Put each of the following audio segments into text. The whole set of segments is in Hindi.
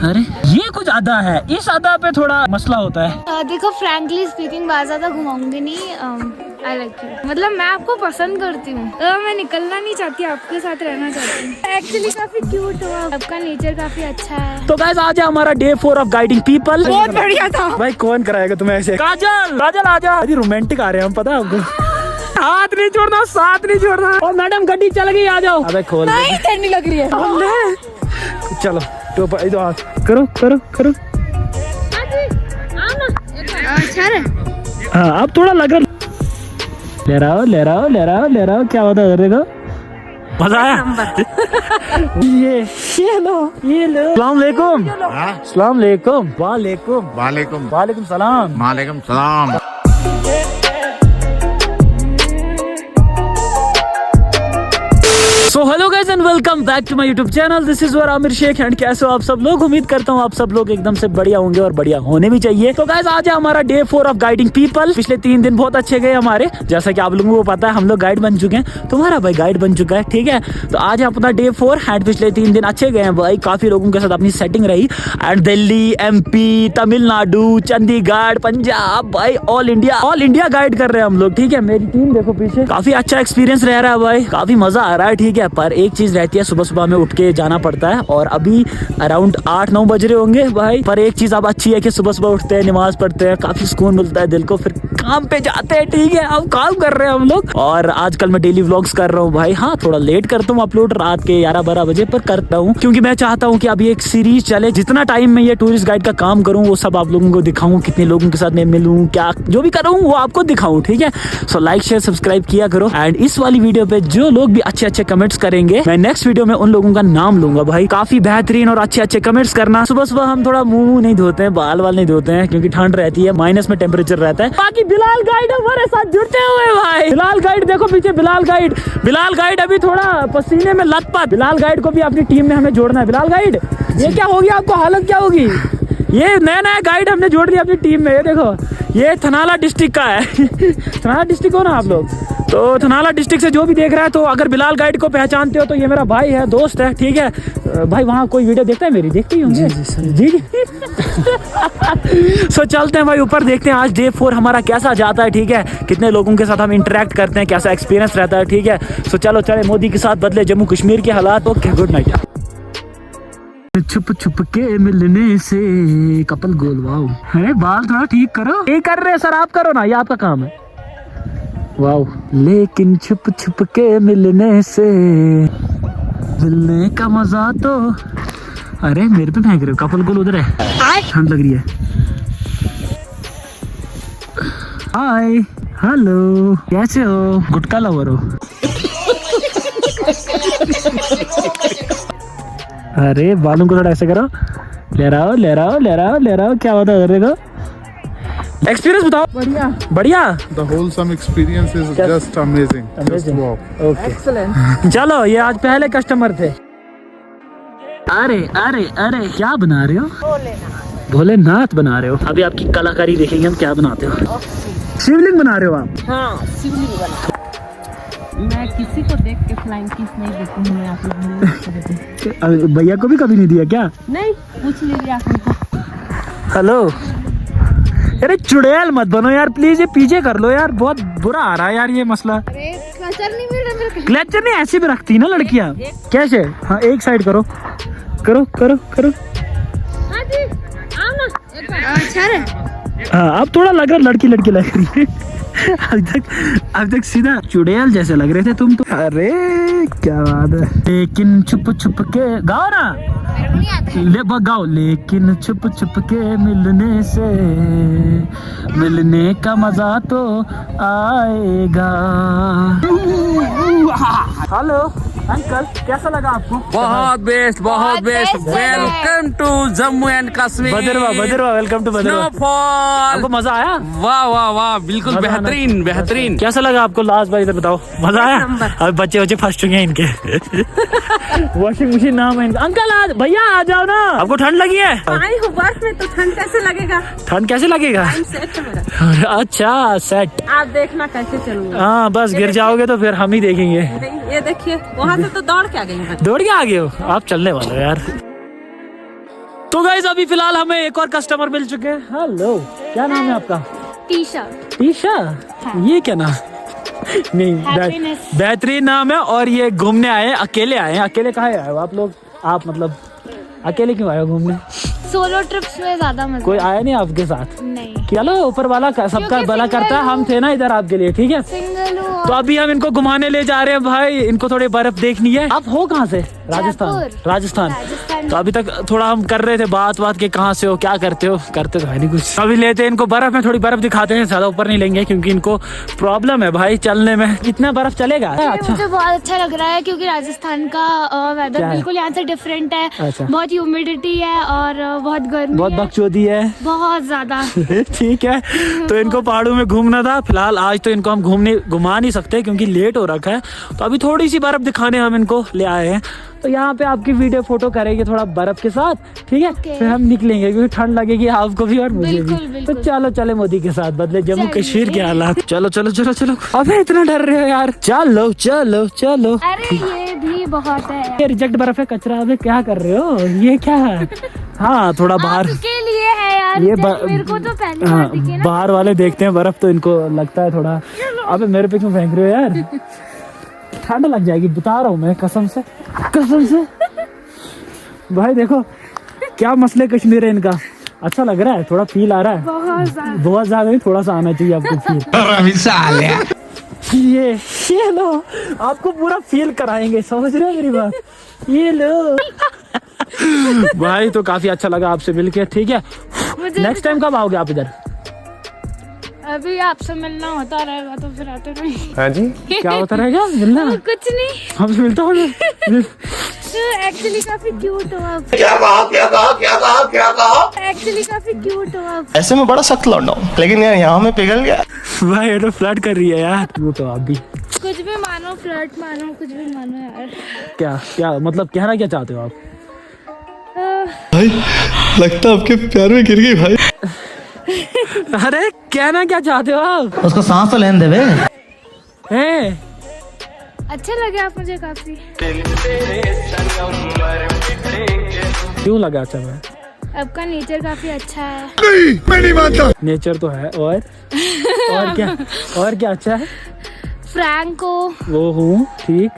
अरे ये कुछ अदा है, इस अदा पे थोड़ा मसला होता है। देखो फ्रैंकली स्पीकिंग बात ज्यादा घुमाऊंगी नहीं। आई लाइक यू, मतलब मैं आपको पसंद करती हूँ, मैं निकलना नहीं चाहती, आपके साथ रहना चाहती हूँ। एक्चुअली काफी क्यूट हो, आपका नेचर काफी अच्छा है। तो गाइस आज है हमारा डे 4 ऑफ गाइडिंग पीपल। बहुत बढ़िया था भाई कौन कराएगा तुम्हें ऐसे? काजल काजल आजा, अभी रोमांटिक आ रहे हैं हम, पता है आपको। हाथ नहीं छोड़ना, साथ नहीं छोड़ना। और मैडम गाड़ी चल गई, आ जाओ। अबे खोल, नहीं ठंडी लग रही है। चलो तो इधर हाथ करो करो करो। अच्छा है। हाँ अब थोड़ा लग रहा, ले रहा हो ले रहा हो ले रहा हो ले रहा हो, क्या होता है देखो, मजा आया। ये लो ये लो। अस्सलाम वालेकुम। अस्सलाम वालेकुम। वालेकुम वालेकुम वालेकुम सलाम। वालेकुम सलाम। So hello guys and welcome back to my YouTube channel. This is Aamir Shaikh and कैसे हो आप सब लोग? उम्मीद करता हूँ आप सब लोग एकदम से बढ़िया होंगे और बढ़िया होने भी चाहिए। तो गाइस आज है हमारा डे 4 ऑफ गाइडिंग पीपल। पिछले 3 दिन बहुत अच्छे गए हमारे, जैसा कि आप लोगों को पता है हम लोग गाइड बन चुके हैं। तुम्हारा भाई गाइड बन चुका है, ठीक है। तो आज है अपना डे 4 एंड पिछले 3 दिन अच्छे गए हैं भाई, काफी लोगों के साथ अपनी सेटिंग रही एंड दिल्ली, MP, तमिलनाडु, चंडीगढ़, पंजाब, भाई ऑल इंडिया गाइड कर रहे हैं हम लोग, ठीक है। मेरी टीम देखो पीछे, काफी अच्छा एक्सपीरियंस रह रहा है भाई, काफी मजा आ रहा है, ठीक है। पर एक चीज रहती है, सुबह सुबह में उठ के जाना पड़ता है और अभी अराउंड 8-9 बज रहे होंगे भाई। पर एक चीज अब अच्छी है कि सुबह सुबह उठते हैं, नमाज पढ़ते हैं, काफी सुकून मिलता है दिल को, फिर काम पे जाते हैं, ठीक है। अब काम कर रहे हैं हम लोग और आजकल मैं डेली व्लॉग्स कर रहा हूँ भाई। हाँ थोड़ा लेट करता हूँ अपलोड, रात के 11-12 बजे पर करता हूँ, क्योंकि मैं चाहता हूँ कि अभी एक सीरीज चले। जितना टाइम में ये टूरिस्ट गाइड का काम करूँ वो सब आप लोगों को दिखाऊं, कितने लोगों के साथ मैं मिलूं, क्या जो भी करूँ वो आपको दिखाऊं, ठीक है। सो लाइक शेयर सब्सक्राइब किया करो एंड इस वाली वीडियो पे जो लोग भी अच्छे अच्छे कमेंट्स करेंगे मैं नेक्स्ट वीडियो में उन लोगों का नाम लूंगा भाई। काफी बेहतरीन और अच्छे अच्छे कमेंट्स करना। सुबह सुबह हम थोड़ा मुंह नहीं धोते हैं, बाल नहीं धोते हैं, क्योंकि ठंड रहती है, माइनस में टेम्परेचर रहता है। बाकी बिलाल गाइड हमारे साथ जुड़ते हुए भाई। बिलाल गाइड देखो पीछे, बिलाल गाइड अभी थोड़ा पसीने में लथपथ। बिलाल गाइड को भी अपनी टीम में हमें जोड़ना है। बिलाल गाइड ये क्या होगी, आपको हालत क्या होगी? ये नया गाइड हमने जोड़ दिया अपनी टीम में। ये देखो ये थनाला डिस्ट्रिक्ट का है। थनाला डिस्ट्रिक्ट हो ना आप लोग, तो थनाला डिस्ट्रिक्ट से जो भी देख रहा है, तो अगर बिलाल गाइड को पहचानते हो तो ये मेरा भाई है, दोस्त है, ठीक है भाई। वहाँ कोई वीडियो देखता है मेरी? देखते ही होंगे जी। सो चलते हैं भाई ऊपर, देखते हैं आज डे 4 हमारा कैसा जाता है, ठीक है। कितने लोगों के साथ हम इंटरेक्ट करते हैं, कैसा एक्सपीरियंस रहता है, ठीक है। सो चलो चले, मोदी के साथ बदले जम्मू कश्मीर के हालात। Okay good night. छुप छुप के मिलने से कपल गोल। वाओ, अरे बाल थोड़ा ठीक करो। ये कर रहे सर, आप करो ना, ये आपका काम है। वाओ, लेकिन छुप छुप के मिलने से मिलने का मजा तो। अरे मेरे पे फेंक रहे हो, कपल गोल उधर है, ठंड लग रही है। हाय हेलो, कैसे हो? गुटका लवर हो? अरे बालों को थोड़ा ऐसे करो, ले रहा हो ले रहा हो ले रहा हो ले रहा हो, क्या होता है देखो। एक्सपीरियंस बताओ। बढ़िया बढ़िया। The wholesome experience is just amazing. Just wow. Okay excellent. चलो ये आज पहले कस्टमर थे। अरे अरे अरे क्या बना रहे हो? भोलेनाथ बना रहे हो। अभी आपकी कलाकारी देखेंगे हम क्या बनाते हो। शिवलिंग बना रहे हो आप? हाँ शिवलिंग बना। मैं किसी को देख के फ्लाइंग किस नहीं देती हूँ। आप लोग भैया को भी कभी नहीं दिया क्या? नहीं, पूछ लीजिए आप उनको। हेलो, अरे चुड़ैल मत बनो यार प्लीज, ये पीछे कर लो यार, बहुत बुरा आ रहा है यार ये मसला। क्लचर नहीं मिल रहा मेरे को। क्लचर नहीं, ऐसे भी रखती ना लड़कियां। कैसे? हाँ एक साइड करो करो करो करो। हाँ जी, आओ ना। अच्छा है। हाँ अब थोड़ा लग रहा लड़की लग रही है। अब तक सीधा चुड़ैल जैसे लग रहे थे तुम तो। अरे क्या बात है। लेकिन छुप छुप के गाओ ना, गाओ। लेकिन छुप छुप के मिलने से मिलने का मजा तो आएगा। हेलो अंकल, कैसा लगा आपको? बहुत best welcome to Jammu and Kashmir. Bhaderwah welcome to Bhaderwah. Snowfall. आपको मजा आया? वाह वाह वाह, बिल्कुल बेहतरीन। कैसा लगा आपको? लास्ट बार इधर बताओ, मजा आया? अब बच्चे फंस चुके हैं इनके। वॉशिंग मशीन नाम है इनका। अंकल आज भैया आ जाओ ना, आपको ठंड लगी है? आई हूँ बस में, तो ठंड कैसे लगेगा? ठंड कैसे लगेगा? सेट है मेरा। अच्छा सेट। आप देखना कैसे चलूंगा। हाँ बस गिर जाओगे तो फिर हम ही देखेंगे। ये देखिए, वहाँ से तो दौड़ के आ गई मैं। दौड़ के आ गए हो आप? चलने वाले हो यार। तो गाइस अभी फिलहाल हमें एक और कस्टमर मिल चुके हैं। हेलो, क्या नाम है आपका? टीशा। टीशा? ये क्या नाम? नहीं, बेहतरीन नाम है। और ये घूमने आए हैं, अकेले आए हैं। अकेले कहाँ आए हो आप लोग? आप मतलब अकेले क्यों आए हो घूमने? सोलो ट्रिप्स में ज्यादा मजा। कोई आया नहीं आपके साथ? नहीं। चलो, ऊपर वाला सबका भला करता है। हम थे ना इधर आपके लिए, ठीक है? सिंगल हूँ। तो अभी हम इनको घुमाने ले जा रहे हैं भाई। इनको थोड़ी बर्फ देखनी है। आप हो कहाँ से? राजस्थान। राजस्थान। तो अभी तक थोड़ा हम कर रहे थे बात कि कहाँ से हो, क्या करते हो। करते तो है नहीं कुछ। अभी लेते हैं इनको बर्फ में, थोड़ी बर्फ दिखाते हैं। ज्यादा ऊपर नहीं लेंगे क्योंकि इनको प्रॉब्लम है भाई चलने में। इतना बर्फ चलेगा? अच्छा, मुझे बहुत अच्छा लग रहा है क्योंकि राजस्थान का वेदर बिल्कुल यहाँ से डिफरेंट है। अच्छा। बहुत ह्यूमिडिटी है और बहुत गर्मी, बहुत बकचोदी है, बहुत ज्यादा। ठीक है। तो इनको पहाड़ों में घूमना था। फिलहाल आज तो इनको हम घुमा नहीं सकते क्योंकि लेट हो रखा है। तो अभी थोड़ी सी बर्फ दिखाने हम इनको ले आए हैं। तो यहाँ पे आपकी वीडियो फोटो करेंगे थोड़ा बर्फ के साथ, ठीक है? फिर हम निकलेंगे क्योंकि ठंड लगेगी आपको भी और मुझे भी। तो चलो चले मोदी के साथ बदले जम्मू कश्मीर के हालात। चलो चलो चलो चलो। अबे इतना डर रहे हो यार? चलो चलो चलो। अरे ये भी बहुत है। ये रिजेक्ट बर्फ है, कचरा। अबे क्या कर रहे हो? ये क्या है? हाँ, थोड़ा बाहर के लिए है यार। ये मेरे को तो पहली बार दिखे ना। बाहर वाले देखते हैं बर्फ तो इनको लगता है थोड़ा। अबे मेरे पे क्यों फेंक रहे हो यार? ठंड लग जाएगी, बता रहा हूँ मैं, कसम से कसम से। भाई देखो क्या मसले कश्मीर है इनका। अच्छा लग रहा है, थोड़ा फील आ रहा है। बहुत ज्यादा नहीं, थोड़ा सा आना चाहिए आपको फील। ये लो, आपको पूरा फील कराएंगे, समझ रहे हो मेरी बात? ये लो। भाई तो काफी अच्छा लगा आपसे मिलके, ठीक है? नेक्स्ट टाइम कब आओगे आप इधर? अभी आपसे मिलना होता रहेगा तो फिर आते नहीं। हाँ जी। क्या होता रहेगा मिलना? कुछ नहीं, हमसे मिलता हो। एक्चुअली काफी क्यूट हो आप। क्या कहा? एक्चुअली काफी क्यूट हो आप। ऐसे में बड़ा सख्त लौंडा हूं, लेकिन यार यहाँ में पिघल गया। भाई ये तो फ्लर्ट कर रही है यार। वो तो आप भी कुछ भी मानो, फ्लर्ट मानो, कुछ भी मानो यार। क्या क्या मतलब कहना क्या चाहते हो आप? भाई लगता है आपके प्यार में गिर गई भाई। अरे कहना क्या चाहते हो आप? उसको सांस तो लेने दे। अच्छे लगे आप मुझे काफी। क्यों लगा? अच्छा मैं आपका नेचर काफी अच्छा है। मैं नहीं मानता। नेचर तो है और क्या? और क्या अच्छा है? फ्रैंक हो। वो हूँ, ठीक।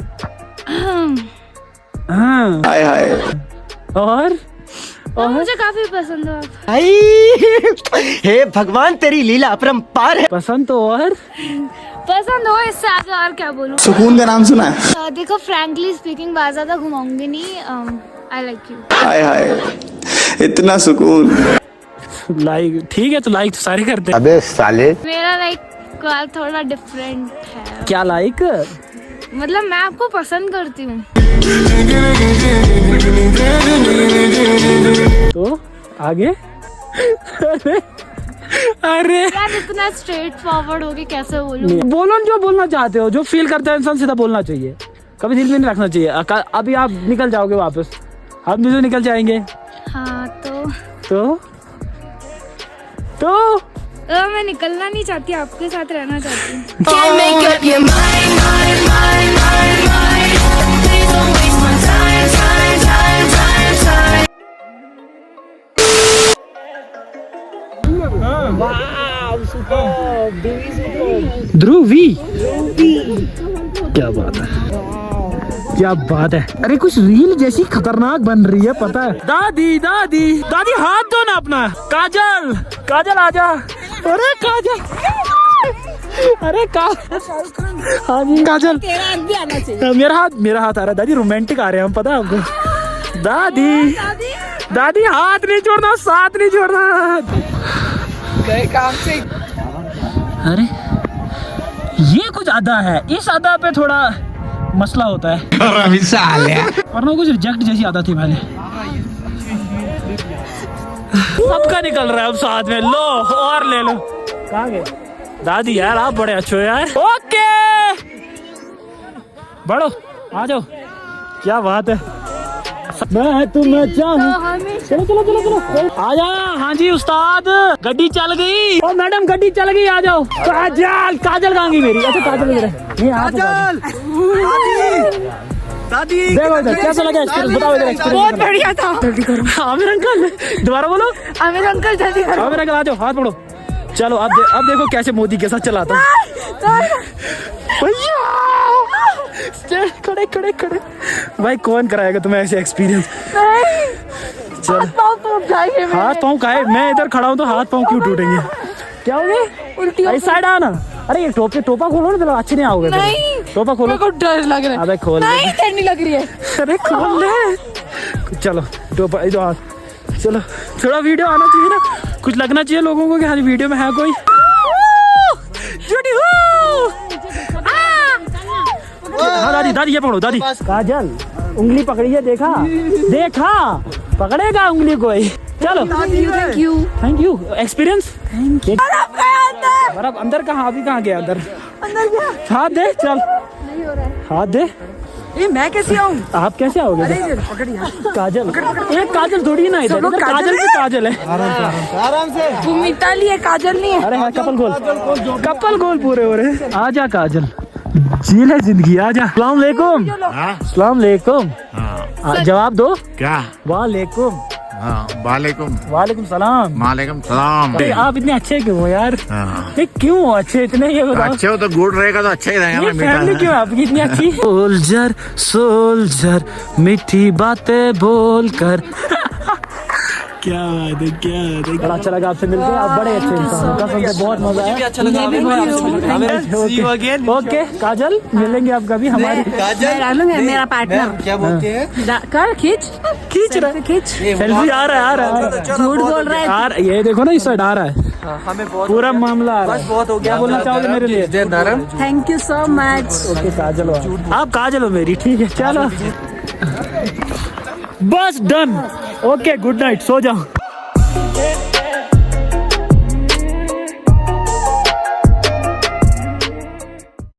हाँ। हाय हाय। और मुझे काफी पसंद हो आप। हे भगवान तेरी लीला अपरंपार है। पसंद तो और पसंद हो, इससे आगे और क्या बोलूं। सुकून का नाम सुना है? देखो फ्रैंकली स्पीकिंग बात ज्यादा घुमाऊंगी नहीं। I like you. हाय हाय, इतना सुकून। लाइक, ठीक है। तो लाइक तो सारे करते हैं। अबे साले। मेरा लाइक थोड़ा डिफरेंट है। क्या लाइक? मतलब मैं आपको पसंद करती हूँ। तो आगे? अरे यार इतना स्ट्रेट फॉरवर्ड होके कैसे बोलूं? बोलो जो बोलना चाहते हो, जो फील करता है इंसान सीधा बोलना चाहिए, कभी दिल में नहीं रखना चाहिए। अभी आप निकल जाओगे वापस, हम भी तो निकल जाएंगे। हाँ तो मैं निकलना नहीं चाहती, आपके साथ रहना चाहती हूँ। ध्रुवी, क्या बात है, क्या बात है। अरे कुछ रील जैसी खतरनाक बन रही है, पता है? दादी दादी दादी हाथ दो ना अपना। काजल काजल आजा। अरे काजल, अरे हाँ जी काजल, मेरा हाथ आ रहा है दादी। रोमांटिक आ रहे हैं हम, पता है आपको? दादी दादी हाथ नहीं छोड़ना, साथ नहीं छोड़ना। गए काम से। अरे ये कुछ अदा है, इस अदा पे थोड़ा मसला होता है। वरना कुछ रिजेक्ट जैसी आदत थी पहले। सबका निकल रहा है अब साथ में। लो और ले लो। कहाँ गए दादी? यार आप बड़े अच्छे हो यार। ओके बढ़ो, आ जाओ। क्या बात है, मैं तुम्हें चाहूं। चलो चलो चलो चलो आ जा। हाँ जी उस्ताद, गड्डी चल गई। ओ मैडम गड्डी चल गई, आ जाओ। काजल, काजल कहाँ गई मेरी? अच्छा काजल इधर है। नहीं आप काजल। देखो इधर कैसा लगा एक्सपीरियंस, बताओ इधर एक्सपीरियंस। बहुत बढ़िया था। जल्दी करो आमिर अंकल, दोबारा बोलो। आमिर अंकल जल्दी करो। आमिर अंकल आ जाओ, हाथ पकड़ो। चलो अब देखो कैसे मोदी के साथ चलाता हूँ भैया। खड़े खड़े खड़े भाई, कौन कराएगा तुम्हें ऐसे एक्सपीरियंस। चल हाथ पाँव काहे, मैं इधर खड़ा हूँ तो हाथ पाँव क्यों टूटेंगे, क्या हो गया? उल्टी अरे साइड आना। अरे ये टोपा खोलो ना, अच्छे नहीं आओगे। नहीं। टोपा खोलो। डर लग रहा है। अबे खोल ले। नहीं, डर नहीं लग रही है। अरे खोल ले। चलो टोपा इधर हाथ। चलो थोड़ा वीडियो आना चाहिए ना, कुछ लगना चाहिए लोगों को कि हाँ वीडियो में है कोई। हाँ दादी, दादी ये पकड़ो दादी। काजल उंगली पकड़ी है, देखा देखा, पकड़ेगा उंगली कोई। चलो थैंक यू एक्सपीरियंस। बर्फ अंदर कहाँ, अभी कहाँ गया अंदर? अंदर क्या? हाथ दे, चल नहीं हो रहा है। हाथ दे। ये मैं कैसे आऊँ? आप कैसे आओगे? काजल एक काजल थोड़ी ना, इधर काजल भी काजल है। आराम से। वो मिताली है, काजल नहीं है। अरे हाँ कपल गोल पूरे हो रहे। आजा काजल, जी ले जिंदगी, आजा। सलाम वालेकुम। सलाम वालेकुम। जवाब दो। क्या? वालेकुम। हाँ, वालेकुम। वालेकुम सलाम। वालेकुम सलाम। अरे आप इतने अच्छे क्यों हो यार? हाँ। ये क्यों हो अच्छे इतने, ये बताओ। अच्छे हो तो गुड रहेगा तो अच्छा ही रहेगा ये ना, मीठा फैमिली है। क्यों है आपकी इतनी अच्छी? सोल्जर सोल्जर मीठी बातें बोल कर। क्या बात है, क्या बात है। बड़ा अच्छा लगा आपसे मिलकर, आप बड़े अच्छे इंसान हो, कसम से बहुत मजा आया। ओके काजल, मिलेंगे आप कभी हमारी। मेरा पार्टनर क्या बोलते हैं? कर खींच खींच रहा है, सेल्फी आ रहा है। झूठ बोल रहा है। ये देखो ना, इस साइड आ रहा है, हमें बहुत पूरा मामला आ रहा है। बहुत हो गया। क्या बोलना चाहोगे मेरे लिए? जय धर्म। Thank you so much. Okay Kajal, आप काजल हो मेरी, ठीक है चलो बस डन। ओके गुड नाइट, सो जाओ।